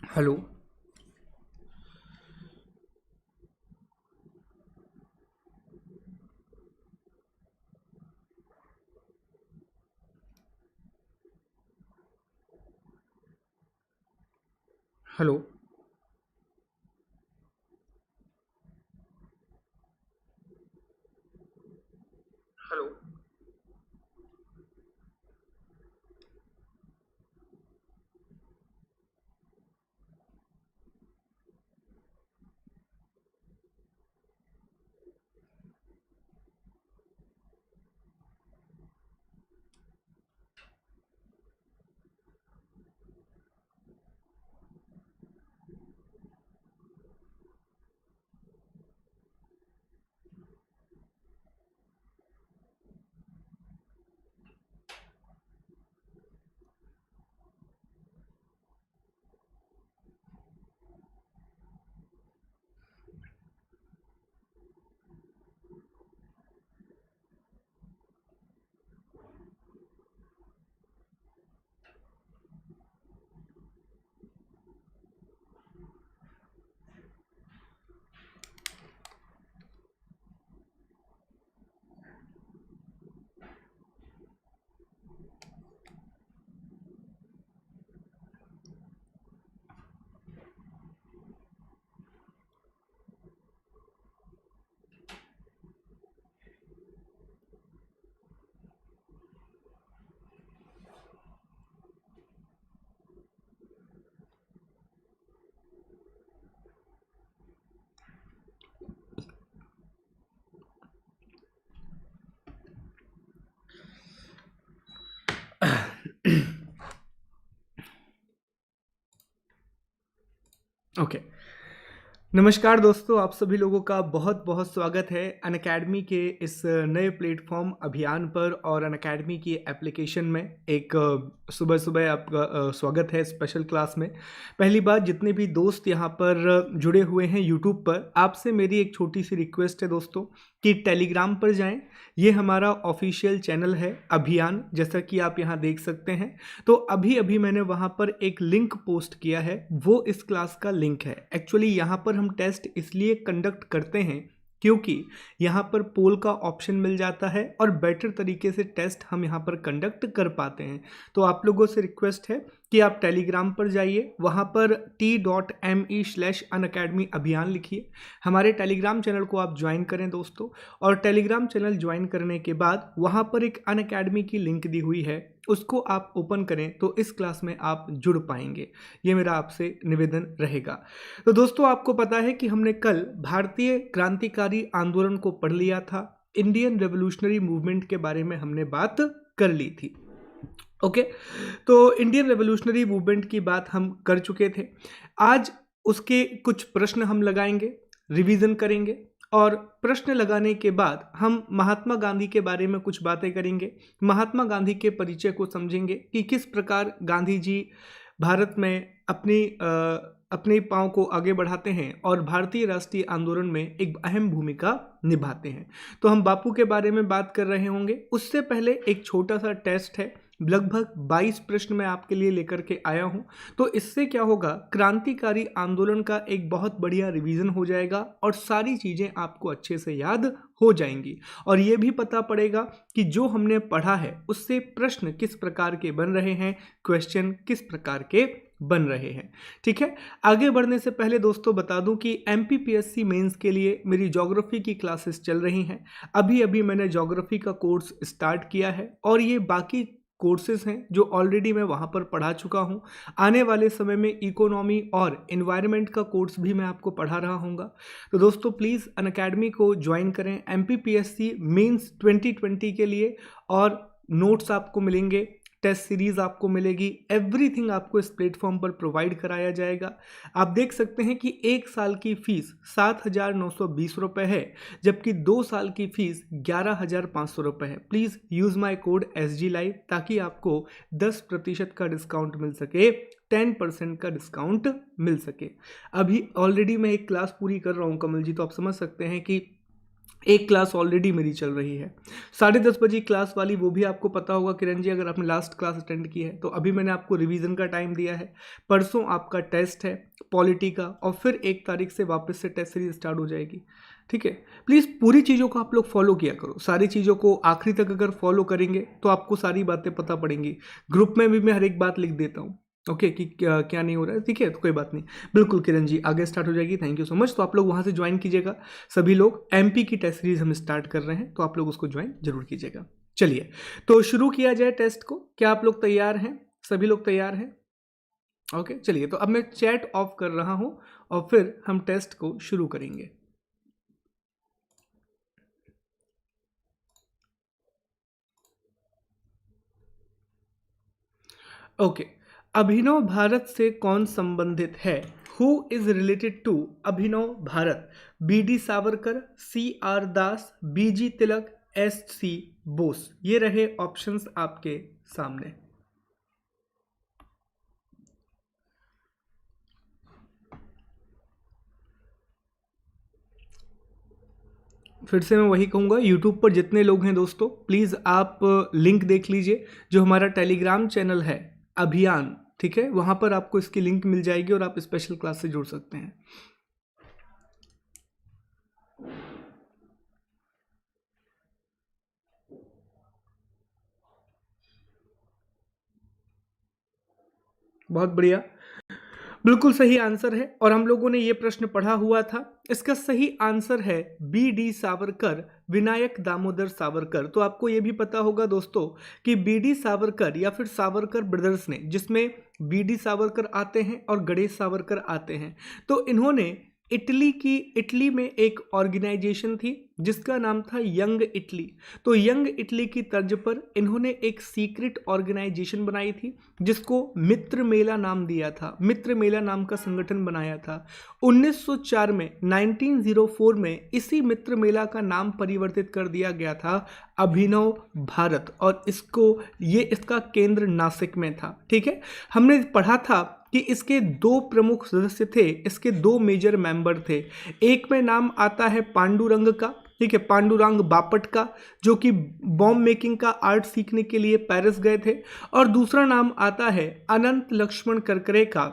Hello. Hello. Hello. Okay. नमस्कार दोस्तों, आप सभी लोगों का बहुत बहुत स्वागत है अनअकैडमी के इस नए प्लेटफॉर्म अभियान पर और अनअकैडमी की एप्लीकेशन में। एक सुबह सुबह आपका स्वागत है स्पेशल क्लास में। पहली बात, जितने भी दोस्त यहाँ पर जुड़े हुए हैं यूट्यूब पर, आपसे मेरी एक छोटी सी रिक्वेस्ट है दोस्तों कि टेलीग्राम पर जाएं। ये हमारा ऑफिशियल चैनल है अभियान, जैसा कि आप यहाँ देख सकते हैं। तो अभी अभी मैंने वहाँ पर एक लिंक पोस्ट किया है, वो इस क्लास का लिंक है। एक्चुअली यहाँ पर हम टेस्ट इसलिए कंडक्ट करते हैं क्योंकि यहाँ पर पोल का ऑप्शन मिल जाता है और बेटर तरीके से टेस्ट हम यहाँ पर कंडक्ट कर पाते हैं। तो आप लोगों से रिक्वेस्ट है कि आप टेलीग्राम पर जाइए, वहाँ पर t.me/unacademy अभियान लिखिए, हमारे टेलीग्राम चैनल को आप ज्वाइन करें दोस्तों। और टेलीग्राम चैनल ज्वाइन करने के बाद वहाँ पर एक अनअकैडमी की लिंक दी हुई है, उसको आप ओपन करें तो इस क्लास में आप जुड़ पाएंगे। ये मेरा आपसे निवेदन रहेगा। तो दोस्तों, आपको पता है कि हमने कल भारतीय क्रांतिकारी आंदोलन को पढ़ लिया था। इंडियन रेवोल्यूशनरी मूवमेंट के बारे में हमने बात कर ली थी। ओके। तो इंडियन रेवोल्यूशनरी मूवमेंट की बात हम कर चुके थे। आज उसके कुछ प्रश्न हम लगाएंगे, रिवीजन करेंगे, और प्रश्न लगाने के बाद हम महात्मा गांधी के बारे में कुछ बातें करेंगे। महात्मा गांधी के परिचय को समझेंगे कि किस प्रकार गांधी जी भारत में अपने पांव को आगे बढ़ाते हैं और भारतीय राष्ट्रीय आंदोलन में एक अहम भूमिका निभाते हैं। तो हम बापू के बारे में बात कर रहे होंगे। उससे पहले एक छोटा सा टेस्ट है, लगभग 22 प्रश्न मैं आपके लिए लेकर के आया हूं। तो इससे क्या होगा, क्रांतिकारी आंदोलन का एक बहुत बढ़िया रिवीजन हो जाएगा और सारी चीज़ें आपको अच्छे से याद हो जाएंगी, और ये भी पता पड़ेगा कि जो हमने पढ़ा है उससे प्रश्न किस प्रकार के बन रहे हैं, क्वेश्चन किस प्रकार के बन रहे हैं। ठीक है। आगे बढ़ने से पहले दोस्तों बता दूं कि एमपीपीएससी मेंस के लिए मेरी ज्योग्राफी की क्लासेस चल रही हैं। अभी अभी मैंने ज्योग्राफी का कोर्स स्टार्ट किया है और ये बाकी कोर्सेज हैं जो ऑलरेडी मैं वहाँ पर पढ़ा चुका हूँ। आने वाले समय में इकोनॉमी और एनवायरनमेंट का कोर्स भी मैं आपको पढ़ा रहा हूँगा। तो दोस्तों प्लीज़ अनअकैडमी को ज्वाइन करें एमपीपीएससी मेंस 2020 के लिए, और नोट्स आपको मिलेंगे, टेस्ट सीरीज आपको मिलेगी, एवरीथिंग आपको इस प्लेटफॉर्म पर प्रोवाइड कराया जाएगा। आप देख सकते हैं कि एक साल की फीस 7,920 रुपये है, जबकि 2 साल की फीस 11,500 रुपये है। Please use my code SG Live ताकि आपको 10% का डिस्काउंट मिल सके, 10% का डिस्काउंट मिल सके। अभी ऑलरेडी मैं एक क्लास पूरी कर रहा हूँ कमल जी, तो आप समझ सकते हैं कि एक क्लास ऑलरेडी मेरी चल रही है, 10:30 बजे क्लास वाली, वो भी आपको पता होगा किरण जी, अगर आपने लास्ट क्लास अटेंड की है तो। अभी मैंने आपको रिवीजन का टाइम दिया है, परसों आपका टेस्ट है पॉलिटी का, और फिर 1 तारीख से वापस से टेस्ट सीरीज स्टार्ट हो जाएगी, ठीक है। प्लीज़ पूरी चीज़ों को आप लोग फॉलो किया करो, सारी चीज़ों को आखिरी तक अगर फॉलो करेंगे तो आपको सारी बातें पता पड़ेंगी। ग्रुप में भी मैं हर एक बात लिख देता हूँ, ओके, कि क्या क्या नहीं हो रहा है, ठीक है, तो कोई बात नहीं। बिल्कुल किरण जी, आगे स्टार्ट हो जाएगी, थैंक यू सो मच। तो आप लोग वहाँ से ज्वाइन कीजिएगा सभी लोग। एमपी की टेस्ट सीरीज हम स्टार्ट कर रहे हैं, तो आप लोग उसको ज्वाइन जरूर कीजिएगा। चलिए तो शुरू किया जाए टेस्ट को। क्या आप लोग तैयार हैं? सभी लोग तैयार हैं? ओके चलिए, तो अब मैं चैट ऑफ कर रहा हूँ और फिर हम टेस्ट को शुरू करेंगे। ओके, अभिनव भारत से कौन संबंधित है? Who is related to Abhinav Bharat? B D Savarkar, C R Das, B G Tilak, S C Bose. ये रहे ऑप्शंस आपके सामने। फिर से मैं वही कहूँगा, यूट्यूब पर जितने लोग हैं दोस्तों, प्लीज़ आप लिंक देख लीजिए, जो हमारा टेलीग्राम चैनल है अभियान, ठीक है, वहाँ पर आपको इसकी लिंक मिल जाएगी और आप स्पेशल क्लास से जुड़ सकते हैं। बहुत बढ़िया, बिल्कुल सही आंसर है, और हम लोगों ने ये प्रश्न पढ़ा हुआ था। इसका सही आंसर है बी डी सावरकर, विनायक दामोदर सावरकर। तो आपको ये भी पता होगा दोस्तों कि बी डी सावरकर या फिर सावरकर ब्रदर्स ने, जिसमें बी डी सावरकर आते हैं और गणेश सावरकर आते हैं, तो इन्होंने इटली में एक ऑर्गेनाइजेशन थी जिसका नाम था यंग इटली। तो यंग इटली की तर्ज पर इन्होंने एक सीक्रेट ऑर्गेनाइजेशन बनाई थी जिसको मित्र मेला नाम दिया था, मित्र मेला नाम का संगठन बनाया था। 1904 में 1904 में इसी मित्र मेला का नाम परिवर्तित कर दिया गया था अभिनव भारत, और इसका केंद्र नासिक में था, ठीक है। हमने पढ़ा था कि इसके 2 प्रमुख सदस्य थे, इसके 2 मेजर मेंबर थे। एक में नाम आता है पांडुरंग का, ठीक है, पांडुरंग बापट का, जो कि बॉम्ब मेकिंग का आर्ट सीखने के लिए पेरिस गए थे। और दूसरा नाम आता है अनंत लक्ष्मण करकरे का,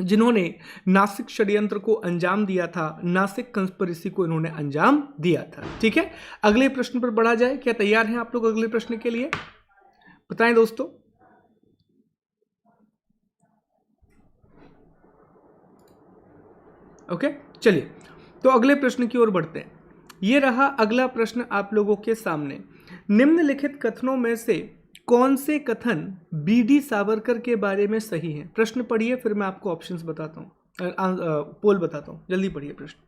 जिन्होंने नासिक षड्यंत्र को अंजाम दिया था, नासिक कंस्पिरेसी को इन्होंने अंजाम दिया था, ठीक है। अगले प्रश्न पर बढ़ा जाए, क्या तैयार हैं आप लोग अगले प्रश्न के लिए? बताएं दोस्तों। ओके चलिए, तो अगले प्रश्न की ओर बढ़ते हैं। ये रहा अगला प्रश्न आप लोगों के सामने। निम्नलिखित कथनों में से कौन से कथन बी डी सावरकर के बारे में सही हैं? प्रश्न पढ़िए, फिर मैं आपको ऑप्शंस बताता हूँ, पोल बताता हूँ, जल्दी पढ़िए प्रश्न।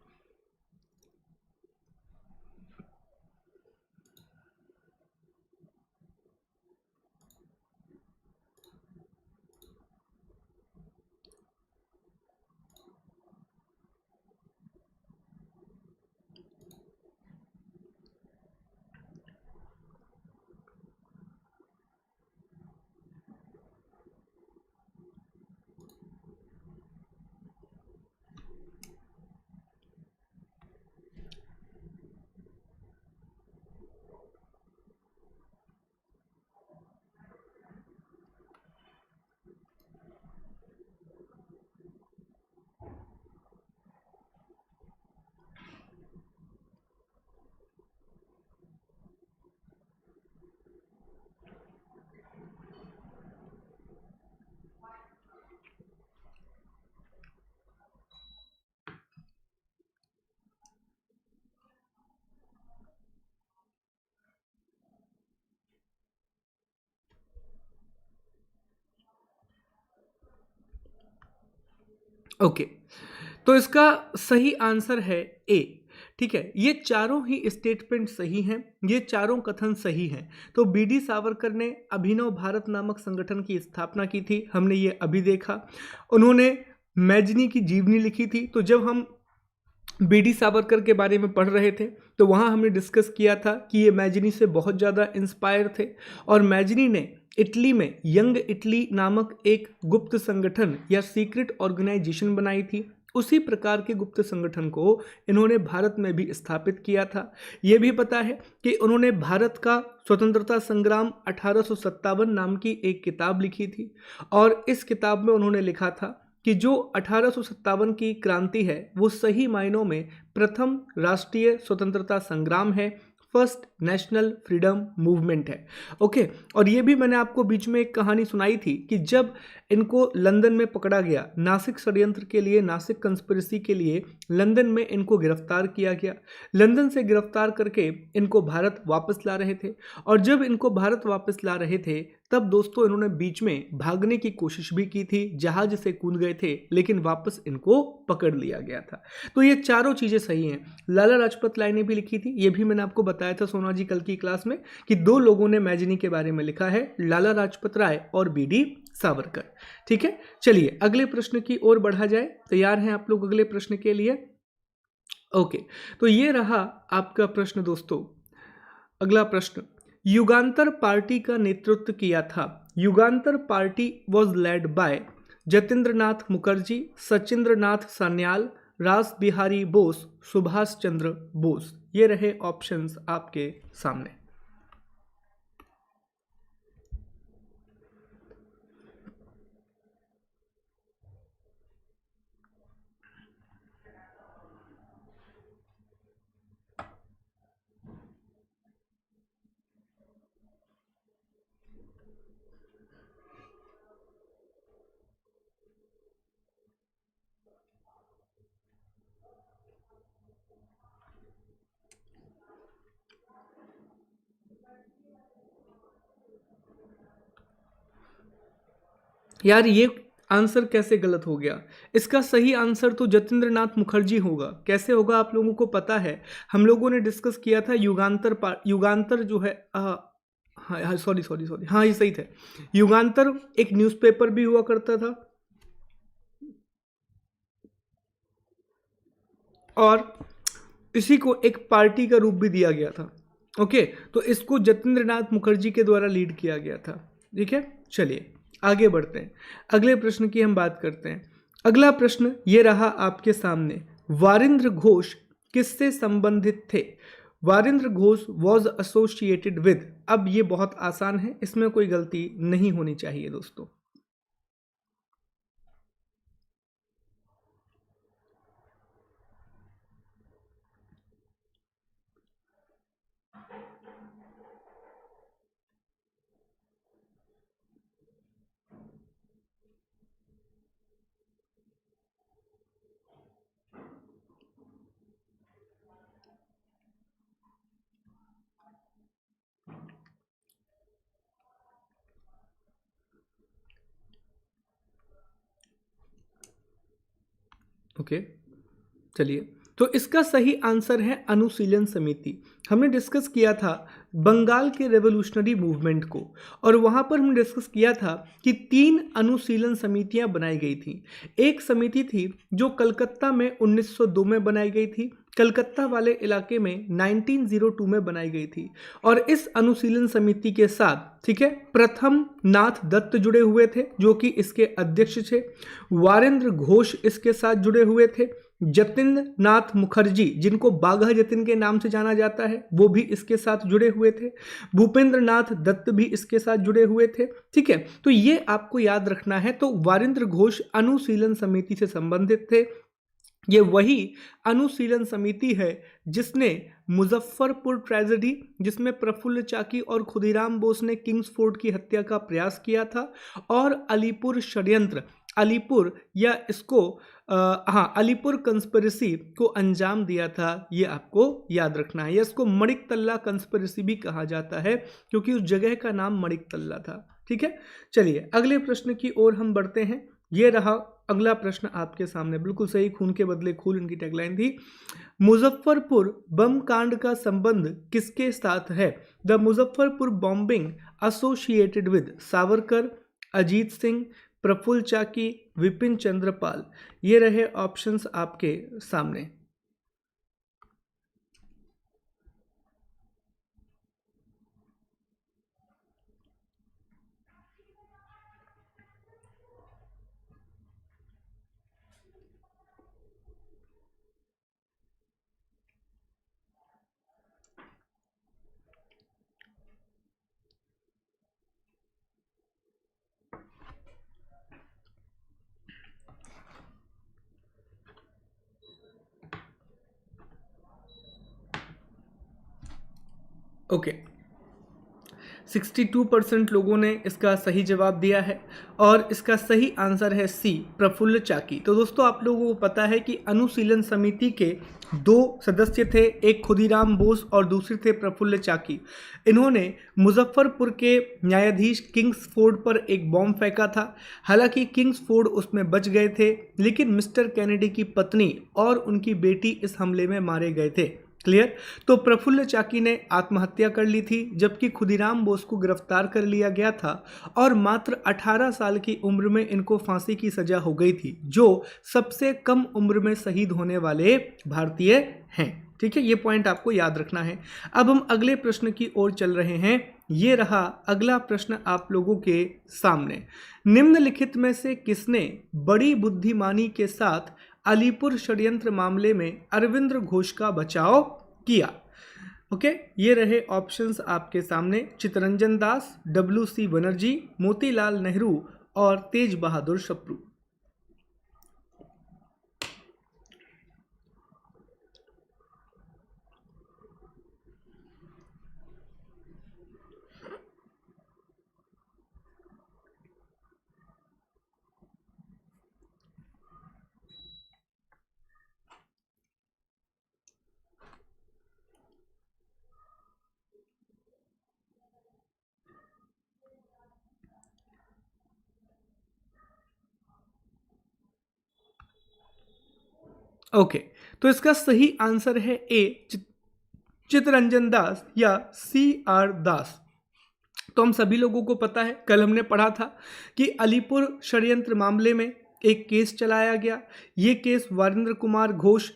ओके, तो इसका सही आंसर है ए, ठीक है। ये चारों ही स्टेटमेंट सही हैं, ये चारों कथन सही हैं। तो बी डी सावरकर ने अभिनव भारत नामक संगठन की स्थापना की थी, हमने ये अभी देखा। उन्होंने मैजनी की जीवनी लिखी थी। तो जब हम बी डी सावरकर के बारे में पढ़ रहे थे तो वहाँ हमने डिस्कस किया था कि ये मैजनी से बहुत ज़्यादा इंस्पायर थे, और मैजनी ने इटली में यंग इटली नामक एक गुप्त संगठन या सीक्रेट ऑर्गेनाइजेशन बनाई थी। उसी प्रकार के गुप्त संगठन को इन्होंने भारत में भी स्थापित किया था। ये भी पता है कि उन्होंने भारत का स्वतंत्रता संग्राम 1857 नाम की एक किताब लिखी थी और इस किताब में उन्होंने लिखा था कि जो 1857 की क्रांति है वो सही मायनों में प्रथम राष्ट्रीय स्वतंत्रता संग्राम है, फर्स्ट नेशनल फ्रीडम मूवमेंट है। ओके, और ये भी मैंने आपको बीच में एक कहानी सुनाई थी कि जब इनको लंदन में पकड़ा गया, नासिक षड्यंत्र के लिए, नासिक कंस्पिरेसी के लिए लंदन में इनको गिरफ्तार किया गया। लंदन से गिरफ्तार करके इनको भारत वापस ला रहे थे और जब इनको भारत वापस ला रहे थे तब दोस्तों इन्होंने बीच में भागने की कोशिश भी की थी, जहाज से कूद गए थे, लेकिन वापस इनको पकड़ लिया गया था। तो ये चारों चीजें सही हैं। लाला लाजपत राय ने भी लिखी थी, ये भी मैंने आपको बताया था सोना जी कल की क्लास में कि दो लोगों ने मैजनी के बारे में लिखा है, लाला लाजपत राय और बीडी सावरकर। ठीक है, चलिए अगले प्रश्न की ओर बढ़ा जाए। तैयार हैं आप लोग अगले प्रश्न के लिए? ओके, तो ये रहा आपका प्रश्न दोस्तों। अगला प्रश्न, युगांतर पार्टी का नेतृत्व किया था। Yugantar party was led by Jatindra Nath Mukherjee, Sachindra Nath Sanyal, Ras Behari Bose, Subhash Chandra Bose. ये रहे ऑप्शंस आपके सामने। यार ये आंसर कैसे गलत हो गया? इसका सही आंसर तो जतेंद्र नाथ मुखर्जी होगा। कैसे होगा आप लोगों को पता है? हम लोगों ने डिस्कस किया था युगांतर जो है, हाँ सॉरी सॉरी सॉरी, हाँ ये सही थे। युगांतर एक न्यूज़पेपर भी हुआ करता था और इसी को एक पार्टी का रूप भी दिया गया था। ओके, तो इसको जतेंद्र नाथ मुखर्जी के द्वारा लीड किया गया था। ठीक है, चलिए आगे बढ़ते हैं, अगले प्रश्न की हम बात करते हैं। अगला प्रश्न ये रहा आपके सामने, वारिंद्र घोष किससे संबंधित थे? Varindra Ghosh was associated with, अब ये बहुत आसान है, इसमें कोई गलती नहीं होनी चाहिए दोस्तों। ओके, चलिए, तो इसका सही आंसर है अनुशीलन समिति। हमने डिस्कस किया था बंगाल के रेवोल्यूशनरी मूवमेंट को और वहाँ पर हमने डिस्कस किया था कि 3 अनुशीलन समितियाँ बनाई गई थी। एक समिति थी जो कलकत्ता में 1902 में बनाई गई थी, कलकत्ता वाले इलाके में 1902 में बनाई गई थी और इस अनुशीलन समिति के साथ, ठीक है, प्रथम नाथ दत्त जुड़े हुए थे जो कि इसके अध्यक्ष थे, वारेंद्र घोष इसके साथ जुड़े हुए थे, जतिन नाथ मुखर्जी जिनको बाघा जतिन के नाम से जाना जाता है वो भी इसके साथ जुड़े हुए थे, भूपेंद्र नाथ दत्त भी इसके साथ जुड़े हुए थे। ठीक है, तो ये आपको याद रखना है। तो वारिंद्र घोष अनुशीलन समिति से संबंधित थे। ये वही अनुशीलन समिति है जिसने मुजफ्फरपुर ट्रेजेडी, जिसमें प्रफुल्ल चाकी और खुदीराम बोस ने किंग्सफोर्ड की हत्या का प्रयास किया था, और अलीपुर षड्यंत्र, अलीपुर या इसको अलीपुर कंस्पिरेसी को अंजाम दिया था। ये आपको याद रखना है। या इसको मणिकतल्ला कंस्पिरेसी भी कहा जाता है क्योंकि उस जगह का नाम मणिकतल्ला था। ठीक है, चलिए अगले प्रश्न की ओर हम बढ़ते हैं। ये रहा अगला प्रश्न आपके सामने, बिल्कुल सही, खून के बदले खून इनकी टैगलाइन थी। मुजफ्फरपुर बम कांड का संबंध किसके साथ है? The Muzaffarpur bombing associated with Savarkar, Ajit Singh, Prafulla Chaki, Bipin Chandrapal. ये रहे ऑप्शंस आपके सामने। ओके, 62% लोगों ने इसका सही जवाब दिया है और इसका सही आंसर है सी, प्रफुल्ल चाकी। तो दोस्तों आप लोगों को पता है कि अनुशीलन समिति के दो सदस्य थे, एक खुदीराम बोस और दूसरे थे प्रफुल्ल चाकी। इन्होंने मुजफ्फरपुर के न्यायाधीश किंग्सफोर्ड पर एक बॉम्ब फेंका था। हालांकि किंग्सफोर्ड उसमें बच गए थे, लेकिन मिस्टर कैनेडी की पत्नी और उनकी बेटी इस हमले में मारे गए थे। क्लियर। तो प्रफुल्ल चाकी ने आत्महत्या कर ली थी, जबकि खुदीराम बोस को गिरफ्तार कर लिया गया था और मात्र 18 साल की उम्र में इनको फांसी की सजा हो गई थी, जो सबसे कम उम्र में शहीद होने वाले भारतीय हैं। ठीक है, ये पॉइंट आपको याद रखना है। अब हम अगले प्रश्न की ओर चल रहे हैं। ये रहा अगला प्रश्न आप लोगों के सामने। निम्नलिखित में से किसने बड़ी बुद्धिमानी के साथ अलीपुर षड्यंत्र मामले में अरविंद घोष का बचाव किया? ओके, ये रहे ऑप्शंस आपके सामने। चित्तरंजन दास, WC बनर्जी, मोतीलाल नेहरू और तेज बहादुर सप्रू। ओके, तो इसका सही आंसर है ए, चित्तरंजन दास या CR दास। तो हम सभी लोगों को पता है, कल हमने पढ़ा था कि अलीपुर षड्यंत्र मामले में एक केस चलाया गया। ये केस वीरेंद्र कुमार घोष,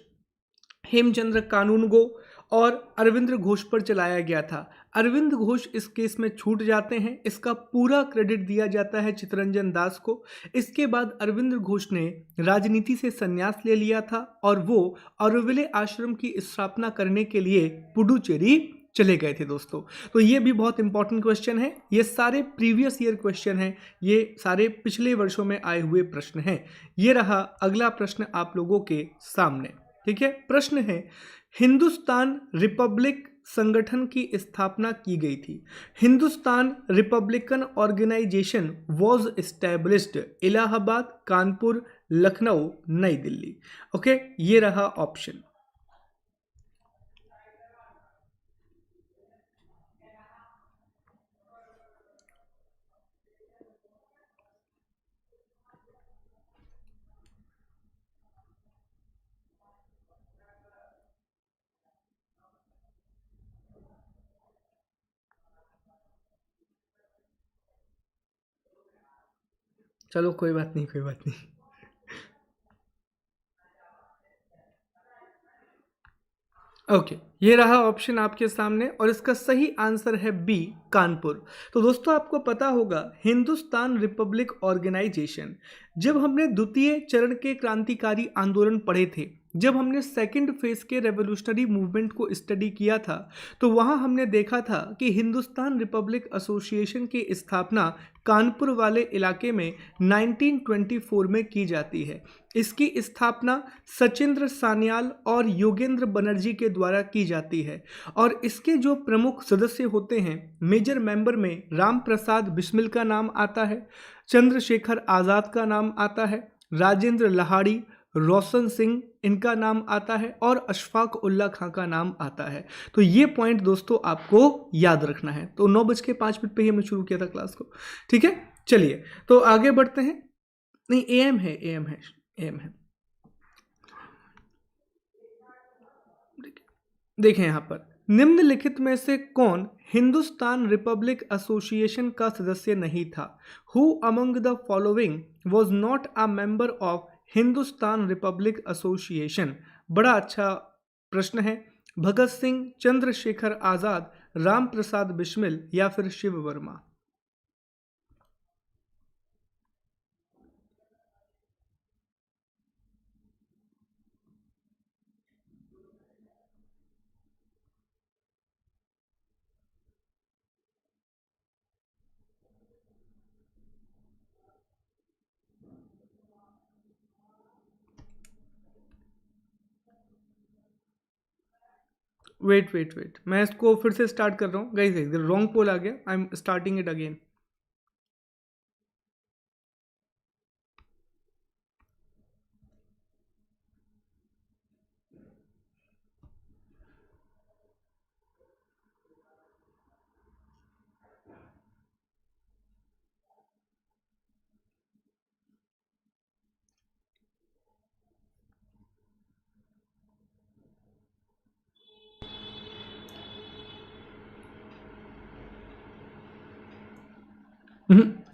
हेमचंद्र कानूनगो और अरविंद घोष पर चलाया गया था। अरविंद घोष इस केस में छूट जाते हैं। इसका पूरा क्रेडिट दिया जाता है चित्तरंजन दास को। इसके बाद अरविंद घोष ने राजनीति से संन्यास ले लिया था और वो ऑरोविले आश्रम की स्थापना करने के लिए पुडुचेरी चले गए थे दोस्तों। तो ये भी बहुत इंपॉर्टेंट क्वेश्चन है। ये सारे प्रीवियस ईयर क्वेश्चन हैं, ये सारे पिछले वर्षों में आए हुए प्रश्न हैं। ये रहा अगला प्रश्न आप लोगों के सामने। ठीक है, प्रश्न है, हिंदुस्तान रिपब्लिक संगठन की स्थापना की गई थी। Hindustan republican organisation was established Allahabad, Kanpur, Lucknow, New Delhi. Okay, ये रहा ऑप्शन। चलो कोई बात नहीं, कोई बात नहीं। ओके, ये रहा ऑप्शन आपके सामने और इसका सही आंसर है बी, कानपुर। तो दोस्तों आपको पता होगा, हिंदुस्तान रिपब्लिक ऑर्गेनाइजेशन, जब हमने द्वितीय चरण के क्रांतिकारी आंदोलन पढ़े थे, जब हमने सेकंड फेज के रेवोल्यूशनरी मूवमेंट को स्टडी किया था, तो वहां हमने देखा था कि हिंदुस्तान रिपब्लिक एसोसिएशन की स्थापना कानपुर वाले इलाके में 1924 में की जाती है। इसकी स्थापना सचिंद्र सान्याल और योगेंद्र बनर्जी के द्वारा की जाती है और इसके जो प्रमुख सदस्य होते हैं, मेजर मेंबर में राम प्रसाद बिस्मिल का नाम आता है, चंद्रशेखर आज़ाद का नाम आता है, राजेंद्र लाहाड़ी, रोशन सिंह इनका नाम आता है और अशफाक उल्ला खां का नाम आता है। तो ये पॉइंट दोस्तों आपको याद रखना है। तो 9:05 पे ही हमने शुरू किया था क्लास को। ठीक है, चलिए तो आगे बढ़ते हैं। नहीं, AM है, AM है, AM है। देखें यहाँ पर, निम्नलिखित में से कौन हिंदुस्तान रिपब्लिक एसोसिएशन का सदस्य नहीं था? Who among the following was not a member of Hindustan Republic association? बड़ा अच्छा प्रश्न है। भगत सिंह, चंद्रशेखर आजाद, राम प्रसाद बिस्मिल या फिर Shiv Verma? Wait wait wait, मैं इसको फिर से स्टार्ट कर रहा हूँ गाइस, रॉन्ग पोल आ गया, I am starting it again.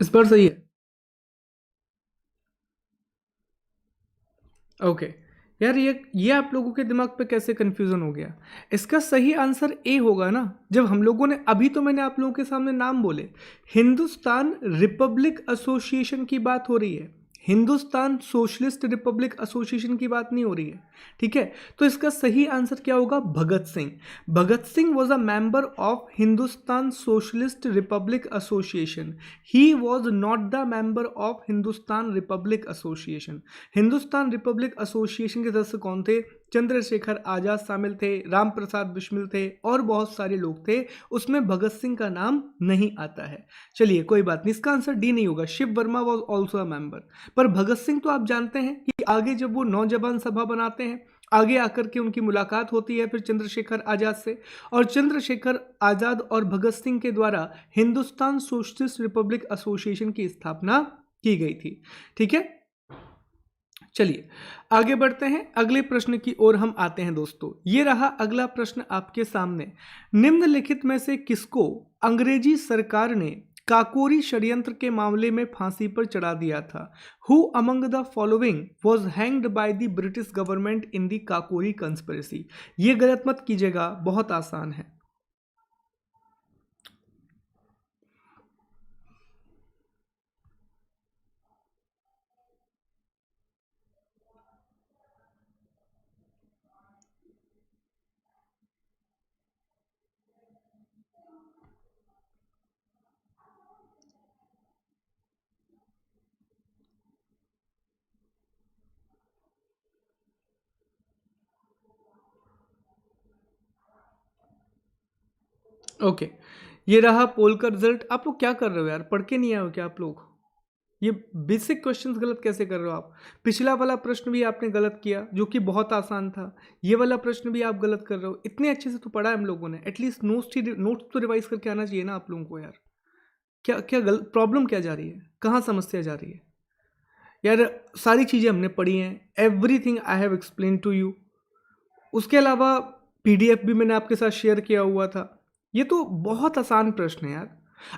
इस बार सही है। ओके यार, ये आप लोगों के दिमाग पे कैसे कंफ्यूजन हो गया? इसका सही आंसर ए होगा ना। जब हम लोगों ने अभी तो मैंने आप लोगों के सामने नाम बोले, हिंदुस्तान रिपब्लिक एसोसिएशन की बात हो रही है, हिंदुस्तान सोशलिस्ट रिपब्लिक एसोसिएशन की बात नहीं हो रही है, ठीक है? तो इसका सही आंसर क्या होगा? Bhagat Singh. Bhagat Singh was a member of Hindustan Socialist Republic Association, he was not the member of Hindustan Republic Association. Hindustan Republic Association के सदस्य कौन थे? चंद्रशेखर आजाद शामिल थे, राम प्रसाद बिस्मिल थे और बहुत सारे लोग थे, उसमें भगत सिंह का नाम नहीं आता है। चलिए कोई बात नहीं, इसका आंसर डी नहीं होगा, Shiv Verma was also a member. पर भगत सिंह तो आप जानते हैं कि आगे जब वो नौजवान सभा बनाते हैं, आगे आकर के उनकी मुलाकात होती है फिर चंद्रशेखर आजाद से, और चंद्रशेखर आजाद और भगत सिंह के द्वारा हिंदुस्तान सोशलिस्ट रिपब्लिक एसोसिएशन की स्थापना की गई थी, ठीक है? चलिए आगे बढ़ते हैं, अगले प्रश्न की ओर हम आते हैं दोस्तों। ये रहा अगला प्रश्न आपके सामने। निम्नलिखित में से किसको अंग्रेजी सरकार ने काकोरी षड्यंत्र के मामले में फांसी पर चढ़ा दिया था? Who among the following was hanged by the British government in the Kakori conspiracy? ये गलत मत कीजिएगा, बहुत आसान है। ओके, ये रहा पोल का रिजल्ट। आप लोग क्या कर रहे हो यार, पढ़ के नहीं आए हो क्या आप लोग? ये बेसिक क्वेश्चंस गलत कैसे कर रहे हो आप? पिछला वाला प्रश्न भी आपने गलत किया जो कि बहुत आसान था, ये वाला प्रश्न भी आप गलत कर रहे हो। इतने अच्छे से तो पढ़ा है हम लोगों ने, एटलीस्ट नोट्स तो रिवाइज करके आना चाहिए ना आप लोगों को यार। क्या क्या गलत, प्रॉब्लम क्या जा रही है, कहाँ समस्या जा रही है यार? सारी चीज़ें हमने पढ़ी हैं, everything I have explain to you. उसके अलावा पीडीएफ भी मैंने आपके साथ शेयर किया हुआ था। ये तो बहुत आसान प्रश्न है यार।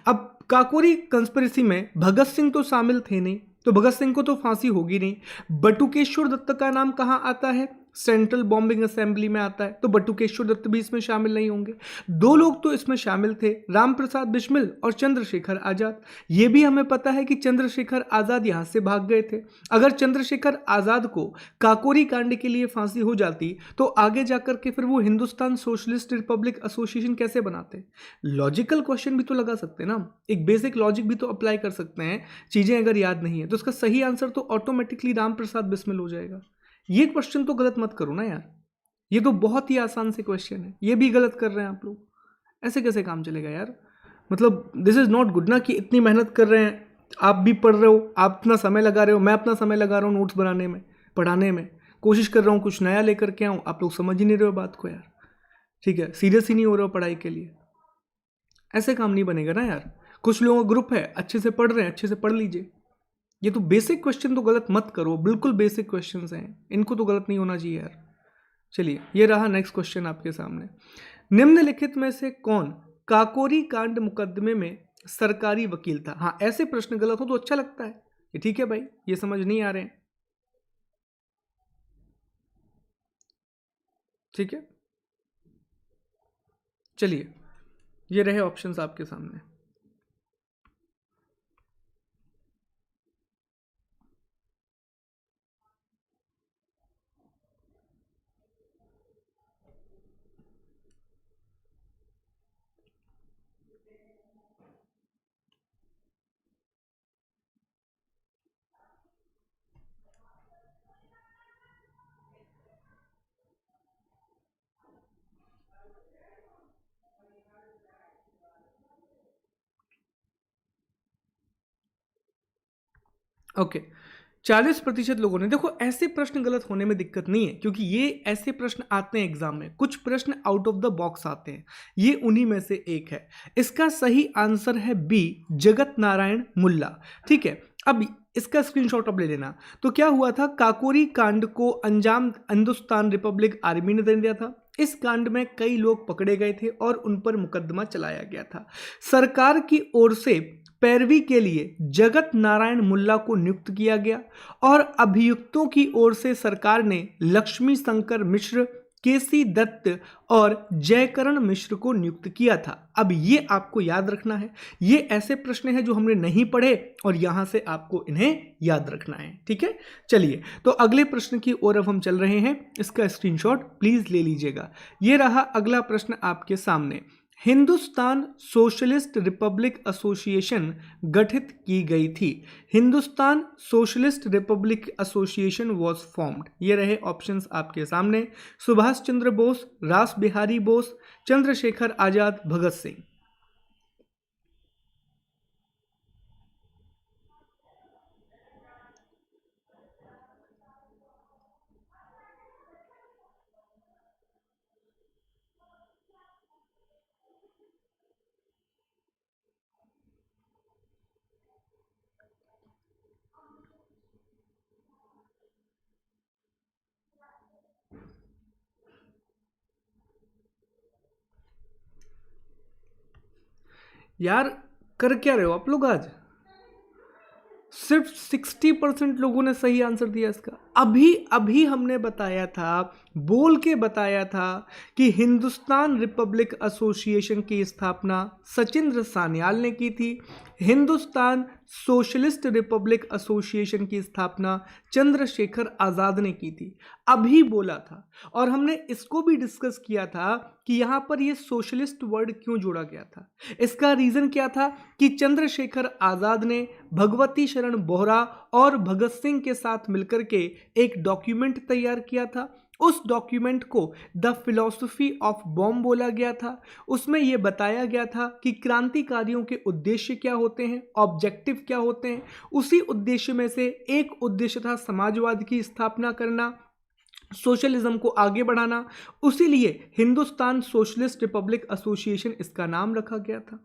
अब काकोरी कंस्पिरेसी में भगत सिंह तो शामिल थे नहीं, तो भगत सिंह को तो फांसी होगी नहीं। बटुकेश्वर दत्त का नाम कहाँ आता है? सेंट्रल बॉम्बिंग असेंबली में आता है, तो बटुकेश्वर दत्त भी इसमें शामिल नहीं होंगे। दो लोग तो इसमें शामिल थे, राम प्रसाद बिस्मिल और चंद्रशेखर आजाद। ये भी हमें पता है कि चंद्रशेखर आजाद यहां से भाग गए थे। अगर चंद्रशेखर आजाद को काकोरी कांड के लिए फांसी हो जाती तो आगे जाकर के फिर वो हिंदुस्तान सोशलिस्ट रिपब्लिक एसोसिएशन कैसे बनाते? लॉजिकल क्वेश्चन भी तो लगा सकते हैं ना, एक बेसिक लॉजिक भी तो अप्लाई कर सकते हैं। चीजें अगर याद नहीं है तो इसका सही आंसर तो ऑटोमेटिकली राम प्रसाद बिस्मिल हो जाएगा। ये क्वेश्चन तो गलत मत करो ना यार, ये तो बहुत ही आसान से क्वेश्चन है, ये भी गलत कर रहे हैं आप लोग। ऐसे कैसे काम चलेगा यार? मतलब दिस इज नॉट गुड ना, कि इतनी मेहनत कर रहे हैं, आप भी पढ़ रहे हो, आप अपना समय लगा रहे हो, मैं अपना समय लगा रहा हूँ नोट्स बनाने में, पढ़ाने में, कोशिश कर रहा हूँ कुछ नया लेकर के आऊँ, आप लोग समझ ही नहीं रहे हो बात को यार। ठीक है, सीरियस ही नहीं हो रहे हो पढ़ाई के लिए, ऐसे काम नहीं बनेगा ना यार। कुछ लोगों का ग्रुप है, अच्छे से पढ़ रहे हैं, अच्छे से पढ़ लीजिए। ये तो बेसिक क्वेश्चन तो गलत मत करो, बिल्कुल बेसिक क्वेश्चन हैं, इनको तो गलत नहीं होना चाहिए यार। चलिए ये रहा नेक्स्ट क्वेश्चन आपके सामने। निम्नलिखित में से कौन काकोरी कांड मुकदमे में सरकारी वकील था? हाँ, ऐसे प्रश्न गलत हो तो अच्छा लगता है कि ठीक है भाई ये समझ नहीं आ रहे हैं, ठीक है। चलिए ये रहे ऑप्शंस आपके सामने। ओके, 40% लोगों ने, देखो ऐसे प्रश्न गलत होने में दिक्कत नहीं है, क्योंकि ये ऐसे प्रश्न आते हैं एग्जाम में, कुछ प्रश्न आउट ऑफ द बॉक्स आते हैं, ये उन्हीं में से एक है। इसका सही आंसर है बी, जगत नारायण मुल्ला। ठीक है, अब इसका स्क्रीनशॉट अब ले लेना। तो क्या हुआ था, काकोरी कांड को अंजाम हिंदुस्तान रिपब्लिक आर्मी ने दे दिया था। इस कांड में कई लोग पकड़े गए थे और उन पर मुकदमा चलाया गया था। सरकार की ओर से पैरवी के लिए जगत नारायण मुल्ला को नियुक्त किया गया और अभियुक्तों की ओर से सरकार ने लक्ष्मी शंकर मिश्र, केसी दत्त और जयकरण मिश्र को नियुक्त किया था। अब ये आपको याद रखना है, ये ऐसे प्रश्न हैं जो हमने नहीं पढ़े और यहां से आपको इन्हें याद रखना है। ठीक है, चलिए तो अगले प्रश्न की ओर अब हम चल रहे हैं, इसका स्क्रीनशॉट प्लीज ले लीजिएगा। ये रहा अगला प्रश्न आपके सामने। हिंदुस्तान सोशलिस्ट रिपब्लिक एसोसिएशन गठित की गई थी। Hindustan Socialist Republic association was formed. ये रहे ऑप्शंस आपके सामने, सुभाष चंद्र बोस, रास बिहारी बोस, चंद्रशेखर आजाद, भगत सिंह। यार कर क्या रहे हो आप लोग आज? सिर्फ 60% लोगों ने सही आंसर दिया इसका। अभी अभी हमने बताया था, बोल के बताया था कि हिंदुस्तान रिपब्लिक एसोसिएशन की स्थापना सचिंद्र सान्याल ने की थी। हिंदुस्तान सोशलिस्ट रिपब्लिक एसोसिएशन की स्थापना चंद्रशेखर आजाद ने की थी, अभी बोला था। और हमने इसको भी डिस्कस किया था कि यहाँ पर ये सोशलिस्ट वर्ड क्यों जोड़ा गया था। इसका रीजन क्या था कि चंद्रशेखर आजाद ने भगवती शरण बोहरा और भगत सिंह के साथ मिलकर के एक डॉक्यूमेंट तैयार किया था। उस डॉक्यूमेंट को द फिलॉसफी ऑफ बॉम्ब बोला गया था। उसमें यह बताया गया था कि क्रांतिकारियों के उद्देश्य क्या होते हैं, ऑब्जेक्टिव क्या होते हैं। उसी उद्देश्य में से एक उद्देश्य था समाजवाद की स्थापना करना, सोशलिज्म को आगे बढ़ाना। उसीलिए हिंदुस्तान सोशलिस्ट रिपब्लिक एसोसिएशन इसका नाम रखा गया था।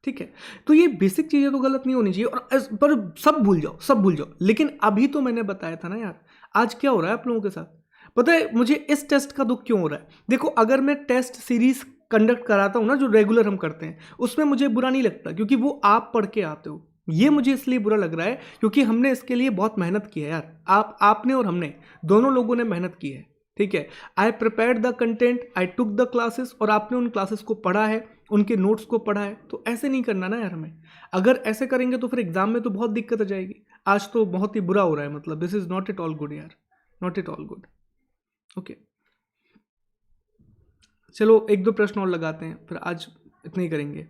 ठीक है, तो ये बेसिक चीजें तो गलत नहीं होनी चाहिए, और पर सब भूल जाओ, सब भूल जाओ। लेकिन अभी तो मैंने बताया था ना यार, आज क्या हो रहा है आप लोगों के साथ पता है मुझे इस टेस्ट का दुख क्यों हो रहा है? देखो, अगर मैं टेस्ट सीरीज कंडक्ट कराता हूं ना, जो रेगुलर हम करते हैं, उसमें मुझे बुरा नहीं लगता, क्योंकि वो आप पढ़ के आते हो। ये मुझे इसलिए बुरा लग रहा है क्योंकि हमने इसके लिए बहुत मेहनत की है यार। आपने और हमने दोनों लोगों ने मेहनत की है। ठीक है, आई prepared the content, I took the classes, और आपने उन क्लासेस को पढ़ा है, उनके नोट्स को पढ़ा है। तो ऐसे नहीं करना ना यार हमें। अगर ऐसे करेंगे तो फिर एग्जाम में तो बहुत दिक्कत आ जाएगी। आज तो बहुत ही बुरा हो रहा है, मतलब this is not at all good यार, not at all good. Okay, चलो एक दो प्रश्न और लगाते हैं, फिर आज इतने ही करेंगे।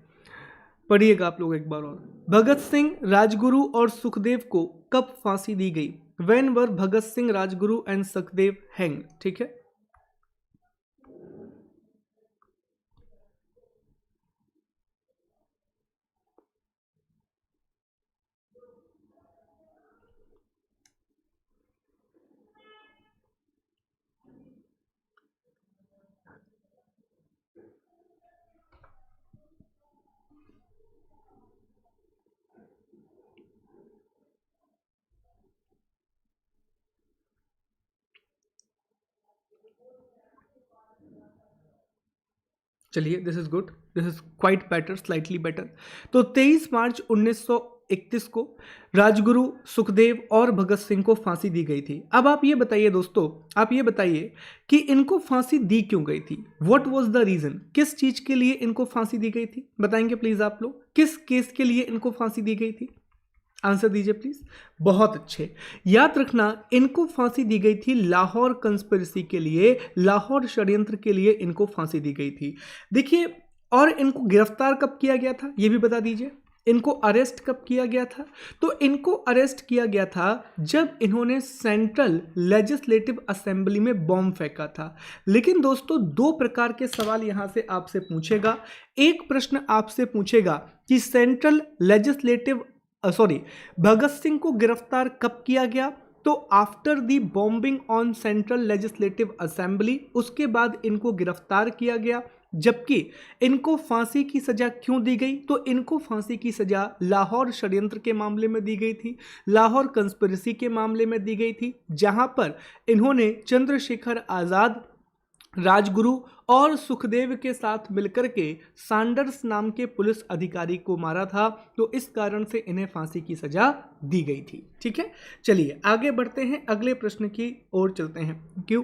पढ़िएगा आप लोग एक बार और। भगत सिंह, राजगुरु और सुखदेव को कब फांसी दी गई? When were Bhagat Singh, Rajguru and Sukhdev hang? ठीक है, चलिए, this is good, this is quite better, slightly better. तो 23 मार्च 1931 को राजगुरु, सुखदेव और भगत सिंह को फांसी दी गई थी। अब आप ये बताइए दोस्तों, आप ये बताइए कि इनको फांसी दी क्यों गई थी? What was the reason? किस चीज के लिए इनको फांसी दी गई थी? बताएंगे प्लीज आप लोग, किस केस के लिए इनको फांसी दी गई थी? आंसर दीजिए प्लीज। बहुत अच्छे, याद रखना, इनको फांसी दी गई थी लाहौर कंस्पिरेसी के लिए, लाहौर षड्यंत्र के लिए इनको फांसी दी गई थी। देखिए, और इनको गिरफ्तार कब किया गया था ये भी बता दीजिए। इनको अरेस्ट कब किया गया था? तो इनको अरेस्ट किया गया था जब इन्होंने सेंट्रल लेजिस्लेटिव असेंबली में बॉम्ब फेंका था। लेकिन दोस्तों, दो प्रकार के सवाल यहां से आपसे पूछेगा। एक प्रश्न आपसे पूछेगा कि central legislative sorry, Bhagat Singh को गिरफ्तार कब किया गया? तो after the bombing on central legislative assembly, उसके बाद इनको गिरफ्तार किया गया। जबकि इनको फांसी की सजा क्यों दी गई? तो इनको फांसी की सजा लाहौर षड्यंत्र के मामले में दी गई थी, लाहौर कंस्पिरेसी के मामले में दी गई थी, जहां पर इन्होंने चंद्रशेखर आजाद, राजगुरु और सुखदेव के साथ मिलकर के सैंडर्स नाम के पुलिस अधिकारी को मारा था। तो इस कारण से इन्हें फांसी की सजा दी गई थी। ठीक है, चलिए आगे बढ़ते हैं, अगले प्रश्न की ओर चलते हैं। क्यों,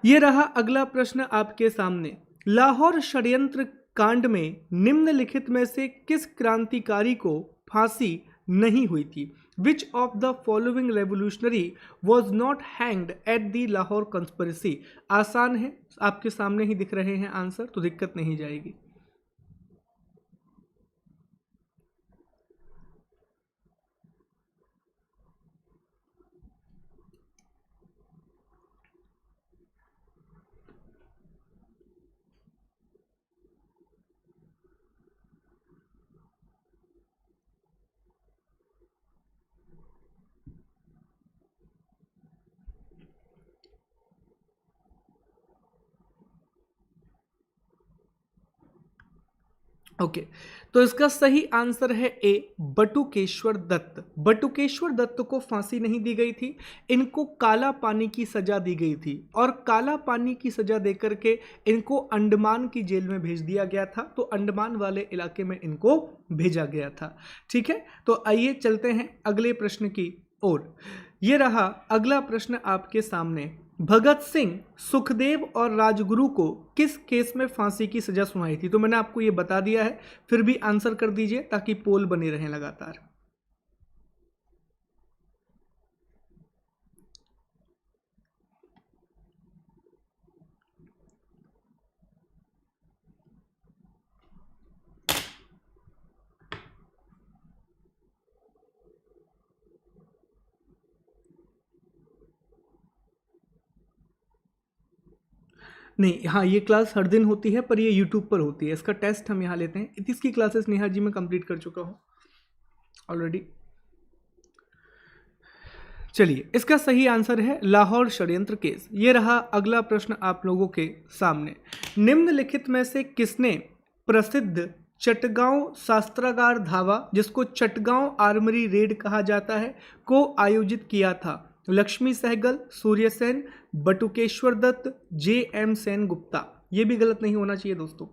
ये रहा अगला प्रश्न आपके सामने। लाहौर षड्यंत्र कांड में निम्नलिखित में से किस क्रांतिकारी को फांसी नहीं हुई थी? Which of the following revolutionary was not hanged at the Lahore conspiracy? आसान है, आपके सामने ही दिख रहे हैं आंसर, तो दिक्कत नहीं जाएगी। ओके, तो इसका सही आंसर है ए, बटुकेश्वर दत्त। बटुकेश्वर दत्त को फांसी नहीं दी गई थी, इनको काला पानी की सजा दी गई थी, और काला पानी की सजा देकर के इनको अंडमान की जेल में भेज दिया गया था। तो अंडमान वाले इलाके में इनको भेजा गया था। ठीक है, तो आइए चलते हैं अगले प्रश्न की ओर। ये रहा अगला प्रश्न आपके सामने। भगत सिंह, सुखदेव और राजगुरु को किस केस में फांसी की सजा सुनाई थी? तो मैंने आपको ये बता दिया है, फिर भी आंसर कर दीजिए ताकि पोल बने रहें लगातार। नहीं, हाँ, ये क्लास हर दिन होती है, पर ये यूट्यूब पर होती है। इसका टेस्ट हम यहाँ लेते हैं। इसकी क्लासेस नेहा जी मैं कंप्लीट कर चुका हूँ ऑलरेडी। चलिए, इसका सही आंसर है लाहौर षड्यंत्र केस। ये रहा अगला प्रश्न आप लोगों के सामने। निम्नलिखित में से किसने प्रसिद्ध चटगांव शस्त्रागार धावा, जिसको चटगांव आर्मरी रेड कहा जाता है, को आयोजित किया था? लक्ष्मी सहगल, सूर्य सेन, बटुकेश्वर दत्त, जे एम सेन गुप्ता। ये भी गलत नहीं होना चाहिए दोस्तों।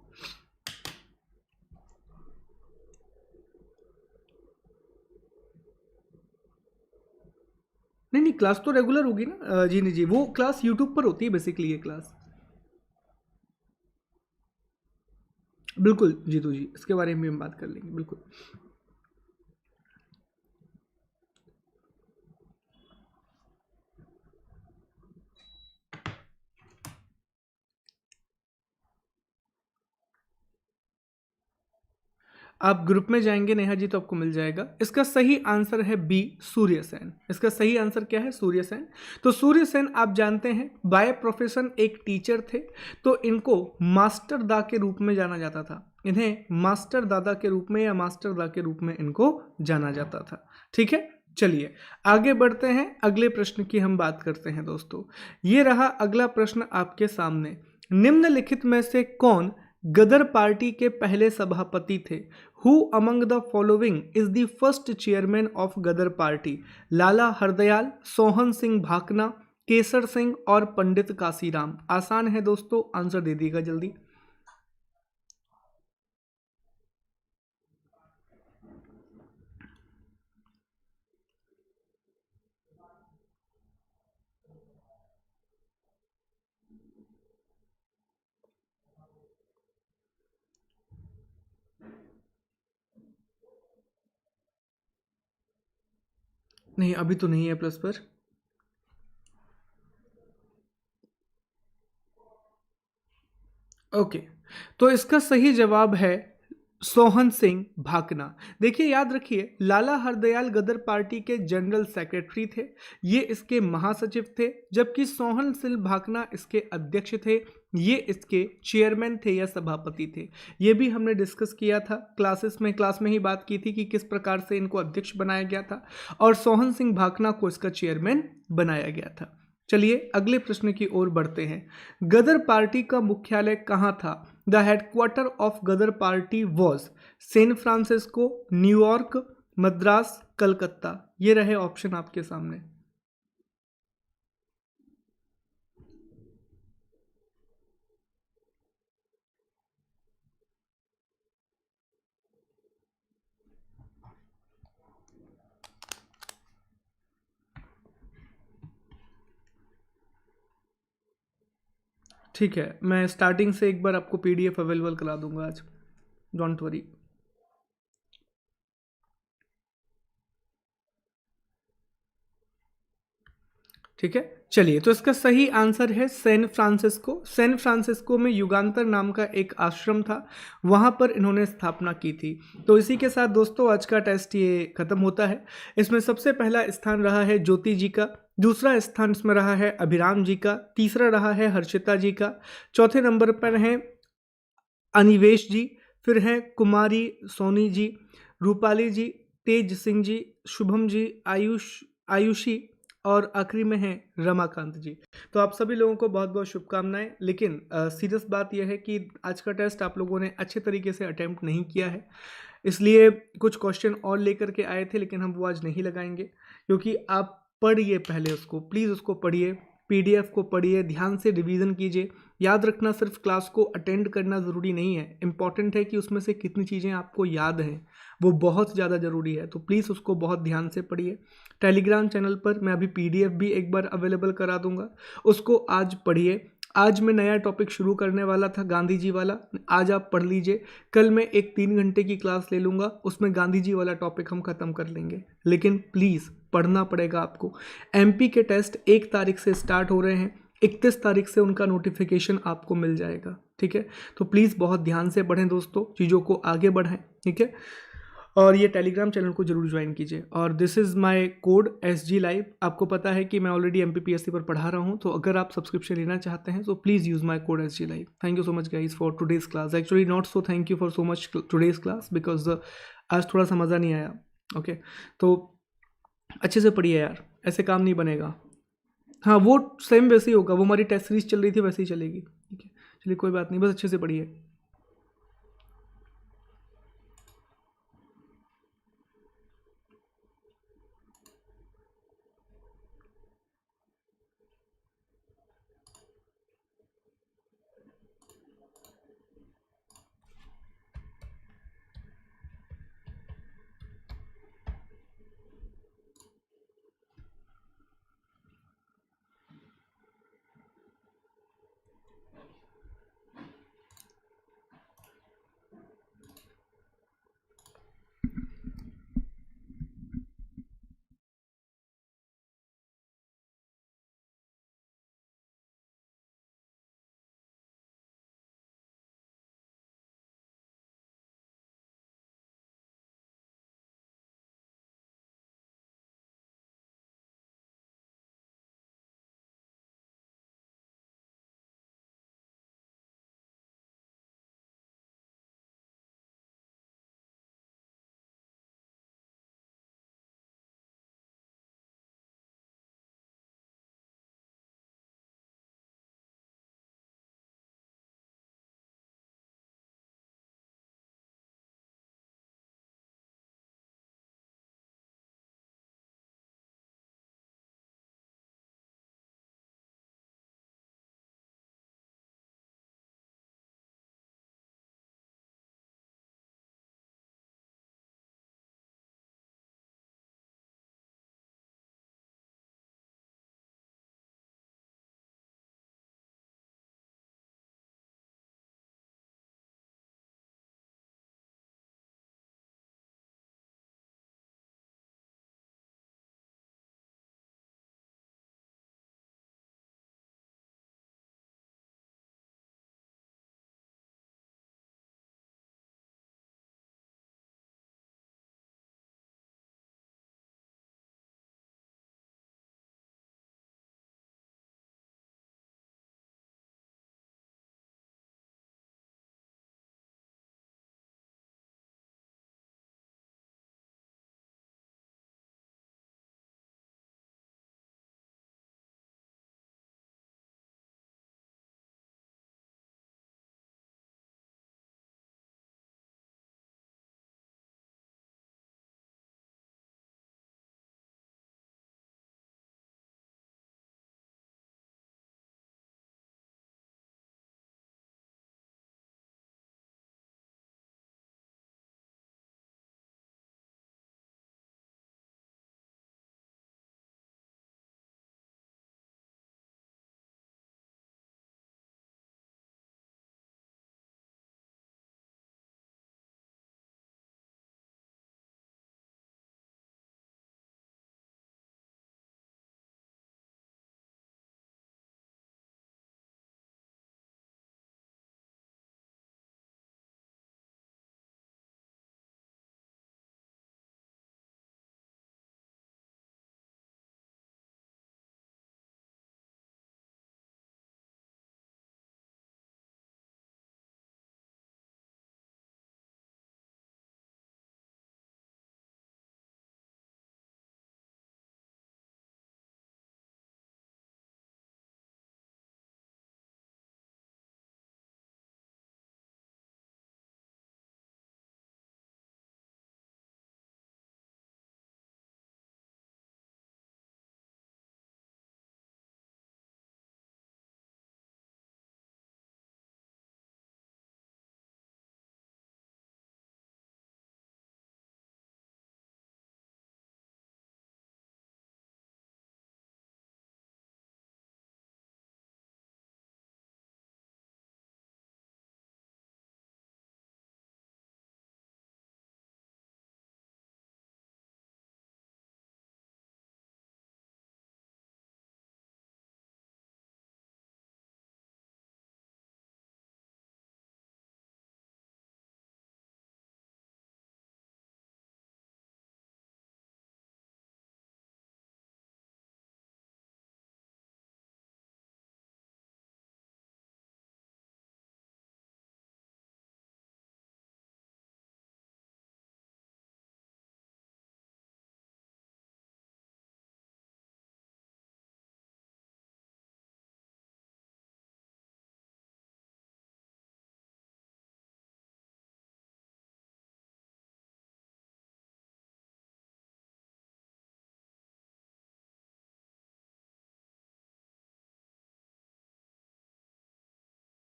नहीं नहीं, क्लास तो रेगुलर होगी ना। जी नहीं जी, वो क्लास यूट्यूब पर होती है बेसिकली, ये क्लास। बिल्कुल जीतू जी, इसके बारे में भी हम बात कर लेंगे, बिल्कुल। आप ग्रुप में जाएंगे नेहा जी तो आपको मिल जाएगा। इसका सही आंसर है बी, सूर्य सेन। इसका सही आंसर क्या है? सूर्य सेन। तो सूर्य सेन आप जानते हैं बाय प्रोफेशन एक टीचर थे, तो इनको मास्टर दा के रूप में जाना जाता था। इन्हें मास्टर दादा के रूप में या मास्टर दा के रूप में इनको जाना जाता था। ठीक है, चलिए आगे बढ़ते हैं, अगले प्रश्न की हम बात करते हैं दोस्तों। ये रहा अगला प्रश्न आपके सामने। निम्नलिखित में से कौन गदर पार्टी के पहले सभापति थे? Who among the following is the first chairman of Ghadar Party? Lala Hardayal, Sohan Singh Bhakna, Kesar Singh और पंडित काशीराम। आसान है दोस्तों, आंसर दे दीजिएगा जल्दी। नहीं, अभी तो नहीं है प्लस पर। ओके, तो इसका सही जवाब है सोहन सिंह भाकना। देखिए याद रखिए, लाला हरदयाल गदर पार्टी के जनरल सेक्रेटरी थे, ये इसके महासचिव थे, जबकि सोहन सिंह भाकना इसके अध्यक्ष थे, ये इसके चेयरमैन थे या सभापति थे। ये भी हमने डिस्कस किया था क्लास में ही बात की थी कि किस प्रकार से इनको अध्यक्ष बनाया गया था और सोहन सिंह भाकना को इसका चेयरमैन बनाया गया था। चलिए अगले प्रश्न की ओर बढ़ते हैं। गदर पार्टी का मुख्यालय कहाँ था? The headquarter of Ghadar party was San Francisco, New York, Madras, Calcutta. ये रहे ऑप्शन आपके सामने। ठीक है, मैं स्टार्टिंग से एक बार आपको पीडीएफ अवेलेबल करा दूंगा आज, डोंट वरी। ठीक है, चलिए तो इसका सही आंसर है सैन फ्रांसिस्को। सैन फ्रांसिस्को में युगांतर नाम का एक आश्रम था, वहाँ पर इन्होंने स्थापना की थी। तो इसी के साथ दोस्तों आज का टेस्ट ये खत्म होता है। इसमें सबसे पहला स्थान रहा है ज्योति जी का, दूसरा स्थान इसमें रहा है अभिराम जी का, तीसरा रहा है हर्षिता जी का, चौथे नंबर पर है अनिवेश जी, फिर है कुमारी सोनी जी, रूपाली जी, तेज सिंह जी, शुभम जी, आयुषी और आखिरी में है रमाकांत जी। तो आप सभी लोगों को बहुत बहुत शुभकामनाएं। लेकिन सीरियस बात यह है कि आज का टेस्ट आप लोगों ने अच्छे तरीके से अटेम्प्ट नहीं किया है, इसलिए कुछ क्वेश्चन और लेकर के आए थे, लेकिन हम वो आज नहीं लगाएंगे, क्योंकि आप पढ़िए पहले उसको, प्लीज़ उसको पढ़िए, पीडीएफ को पढ़िए, ध्यान से रिवीजन कीजिए। याद रखना, सिर्फ क्लास को अटेंड करना ज़रूरी नहीं है, इम्पॉर्टेंट है कि उसमें से कितनी चीज़ें आपको याद हैं, वो बहुत ज़्यादा ज़रूरी है। तो प्लीज़ उसको बहुत ध्यान से पढ़िए। टेलीग्राम चैनल पर मैं अभी पीडीएफ भी एक बार अवेलेबल करा दूंगा, उसको आज पढ़िए। आज मैं नया टॉपिक शुरू करने वाला था, गांधी जी वाला, आज आप पढ़ लीजिए। कल मैं एक 3 घंटे की क्लास ले लूँगा, उसमें गांधी जी वाला टॉपिक हम ख़त्म कर लेंगे। लेकिन प्लीज़ पढ़ना पड़ेगा आपको। एमपी के टेस्ट 1 तारीख से स्टार्ट हो रहे हैं, 31 तारीख से उनका नोटिफिकेशन आपको मिल जाएगा। ठीक है, तो प्लीज़ बहुत ध्यान से पढ़ें दोस्तों, चीज़ों को आगे बढ़ाएं। ठीक है, और ये टेलीग्राम चैनल को जरूर ज्वाइन कीजिए। और this is my code SG live. आपको पता है कि मैं ऑलरेडी MPPSC पर पढ़ा रहा हूँ, तो अगर आप सब्सक्रिप्शन लेना चाहते हैं तो please use my code SG live. Thank you so much guys for today's class. Actually not so thank you for so much today's class, because आज थोड़ा सा मज़ा नहीं आया। ओके, तो अच्छे से पढ़िए यार, ऐसे काम नहीं बनेगा। हाँ, वो सेम वैसे ही होगा, वो हमारी टेस्ट सीरीज चल रही थी वैसे ही चलेगी। ठीक है, चलिए कोई बात नहीं, बस अच्छे से पढ़िए।